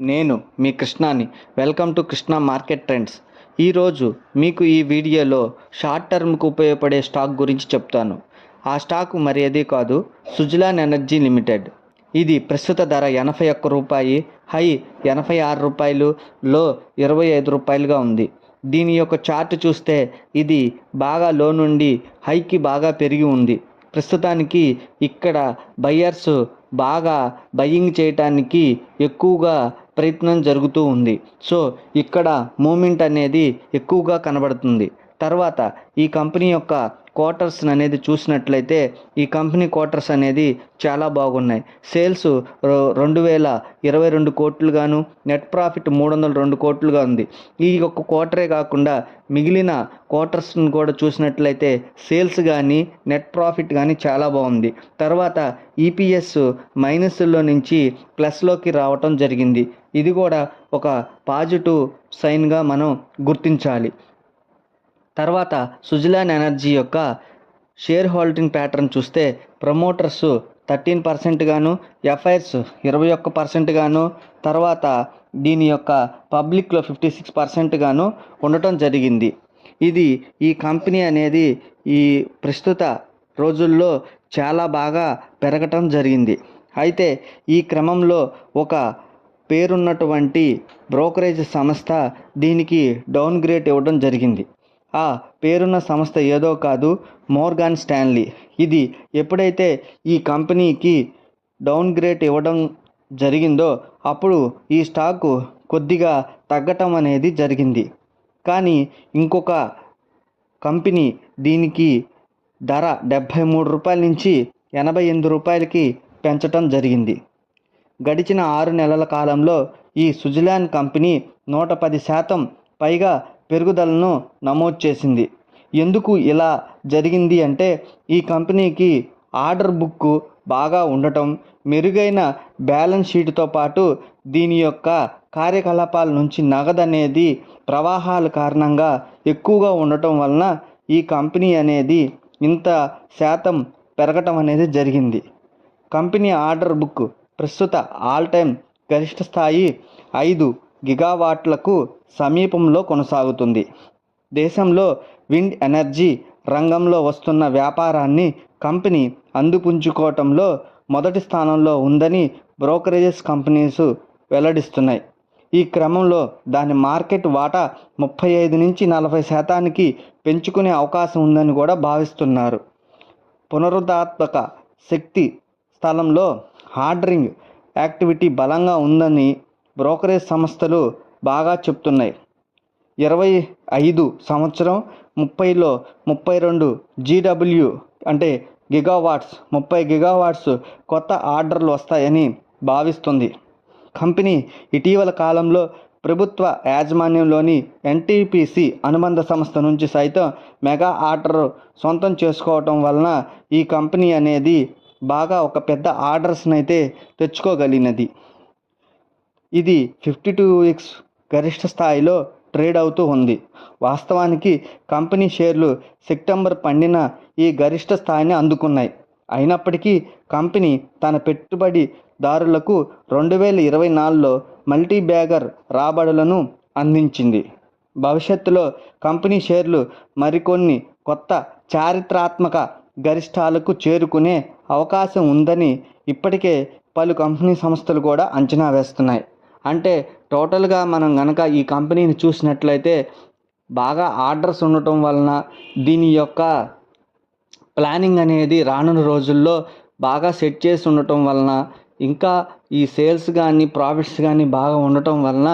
నేను మీ కృష్ణాని. Welcome to Krishna market trends. ఈరోజు మీకు ఈ వీడియోలో షార్ట్ టర్మ్కు ఉపయోగపడే స్టాక్ గురించి చెప్తాను. ఆ స్టాక్ మరి ఏదీ కాదు, సుజలాన్ ఎనర్జీ లిమిటెడ్. ఇది ప్రస్తుత ధర 81 రూపాయి, హై 86 రూపాయలు, లో 25 రూపాయలుగా ఉంది. దీని యొక్క చార్ట్ చూస్తే ఇది బాగా లో నుండి హైకి బాగా పెరిగి ఉంది. ప్రస్తుతానికి ఇక్కడ బయ్యర్స్ బాగా బయ్యింగ్ చేయటానికి ఎక్కువగా ప్రయత్నం జరుగుతూ ఉంది. సో ఇక్కడ మూమెంట్ అనేది ఎక్కువగా కనబడుతుంది. తర్వాత ఈ కంపెనీ యొక్క క్వార్టర్స్ అనేది చూసినట్లయితే ఈ కంపెనీ క్వార్టర్స్ అనేది చాలా బాగున్నాయి. సేల్స్ 2022 కోట్లుగాను, నెట్ ప్రాఫిట్ 302 కోట్లుగా ఉంది. ఈ యొక్క క్వార్టరే కాకుండా మిగిలిన క్వార్టర్స్ని కూడా చూసినట్లయితే సేల్స్ కానీ నెట్ ప్రాఫిట్ కానీ చాలా బాగుంది. తర్వాత ఈపీఎస్ మైనస్లో నుంచి ప్లస్లోకి రావటం జరిగింది. ఇది కూడా ఒక పాజిటివ్ సైన్గా మనం గుర్తించాలి. తర్వాత సుజలాన్ ఎనర్జీ యొక్క షేర్ హోల్డింగ్ ప్యాటర్న్ చూస్తే ప్రమోటర్స్ 13% గాను, ఎఫ్ఐఆర్స్ 21% గాను, తర్వాత దీని యొక్క పబ్లిక్లో 56% గాను ఉండటం జరిగింది. ఇది ఈ కంపెనీ అనేది ఈ ప్రస్తుత రోజుల్లో చాలా బాగా పెరగటం జరిగింది. అయితే ఈ క్రమంలో ఒక పేరున్నటువంటి బ్రోకరేజ్ సంస్థ దీనికి డౌన్ గ్రేడ్ ఇవ్వడం జరిగింది. ఆ పేరున్న సంస్థ ఏదో కాదు, మోర్గాన్ స్టాన్లీ. ఇది ఎప్పుడైతే ఈ కంపెనీకి డౌన్ గ్రేడ్ ఇవ్వడం జరిగిందో అప్పుడు ఈ స్టాకు కొద్దిగా తగ్గటం అనేది జరిగింది. కానీ ఇంకొక కంపెనీ దీనికి ధర 73 రూపాయల నుంచి 88 రూపాయలకి పెంచటం జరిగింది. గడిచిన 6 నెలల కాలంలో ఈ సుజలాన్ కంపెనీ 110% పైగా పెరుగుదలను నమోదు చేసింది. ఎందుకు ఇలా జరిగింది అంటే ఈ కంపెనీకి ఆర్డర్ బుక్ బాగా ఉండటం, మెరుగైన బ్యాలెన్స్ షీట్తో పాటు దీని యొక్క కార్యకలాపాల నుంచి నగదు అనేది ప్రవాహాల కారణంగా ఎక్కువగా ఉండటం వలన ఈ కంపెనీ అనేది ఇంత శాతం పెరగటం అనేది జరిగింది. కంపెనీ ఆర్డర్ బుక్ ప్రస్తుత ఆల్ టైమ్ గరిష్ట స్థాయి 5 గిగావాట్లకు సమీపంలో కొనసాగుతుంది. దేశంలో విండ్ ఎనర్జీ రంగంలో వస్తున్న వ్యాపారాన్ని కంపెనీ అందిపుంజుకోవటంలో మొదటి స్థానంలో ఉందని బ్రోకరేజెస్ కంపెనీస్ వెల్లడిస్తున్నాయి. ఈ క్రమంలో దాని మార్కెట్ వాటా 35 నుంచి 40% పెంచుకునే అవకాశం ఉందని కూడా భావిస్తున్నారు. పునరుత్పాదక శక్తి స్థలంలో ఆర్డరింగ్ యాక్టివిటీ బలంగా ఉందని బ్రోకరేజ్ సంస్థలు బాగా చెప్తున్నాయి. 25 సంవత్సరం 30లో 32 GW అంటే గిగావాట్స్ 30 గిగావాట్స్ కొత్త ఆర్డర్లు వస్తాయని భావిస్తుంది. కంపెనీ ఇటీవల కాలంలో ప్రభుత్వ యాజమాన్యంలోని ఎన్టీపీసీ అనుబంధ సంస్థ నుంచి సైతం మెగా ఆర్డర్ సొంతం చేసుకోవటం వలన ఈ కంపెనీ అనేది బాగా ఒక పెద్ద ఆర్డర్స్ని అయితే తెచ్చుకోగలిగినది. ఇది 52 వీక్స్ గరిష్ట స్థాయిలో ట్రేడ్ అవుతూ ఉంది. వాస్తవానికి కంపెనీ షేర్లు సెప్టెంబర్ 12న ఈ గరిష్ట స్థాయిని అందుకున్నాయి. అయినప్పటికీ కంపెనీ తన పెట్టుబడిదారులకు 2024లో మల్టీ బ్యాగర్ రాబడులను అందించింది. భవిష్యత్తులో కంపెనీ షేర్లు మరికొన్ని కొత్త చారిత్రాత్మక గరిష్టాలకు చేరుకునే అవకాశం ఉందని ఇప్పటికే పలు కంపెనీ సంస్థలు కూడా అంచనా వేస్తున్నాయి. అంటే టోటల్గా మనం కనుక ఈ కంపెనీని చూసినట్లయితే బాగా ఆర్డర్స్ ఉండటం వలన దీని యొక్క ప్లానింగ్ అనేది రానున్న రోజుల్లో బాగా సెట్ చేసి ఉండటం వలన ఇంకా ఈ సేల్స్ కానీ ప్రాఫిట్స్ కానీ బాగా ఉండటం వలన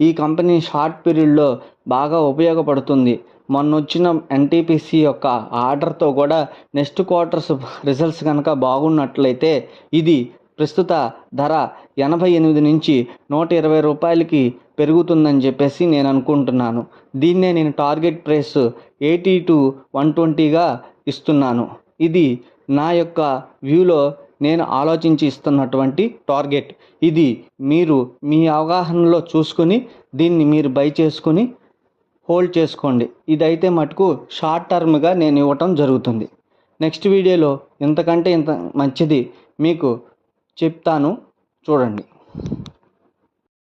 ఈ కంపెనీ షార్ట్ పీరియడ్లో బాగా ఉపయోగపడుతుంది. మొన్న వచ్చిన ఎన్టీపీసీ యొక్క ఆర్డర్తో కూడా నెక్స్ట్ క్వార్టర్స్ రిజల్ట్స్ కనుక బాగున్నట్లయితే ఇది ప్రస్తుత ధర 88 నుంచి 120 రూపాయలకి పెరుగుతుందని చెప్పేసి నేను అనుకుంటున్నాను. దీన్నే నేను టార్గెట్ ప్రైస్ 80 to 120గా ఇస్తున్నాను. ఇది నా యొక్క వ్యూలో నేను ఆలోచించి ఇస్తున్నటువంటి టార్గెట్. ఇది మీరు మీ అవగాహనలో చూసుకొని దీన్ని మీరు బై చేసుకొని హోల్డ్ చేసుకోండి. ఇదైతే మటుకు షార్ట్ టర్మ్గా నేను ఇవ్వటం జరుగుతుంది. నెక్స్ట్ వీడియోలో ఇంతకంటే ఇంత మంచిది మీకు చెప్తాను, చూడండి.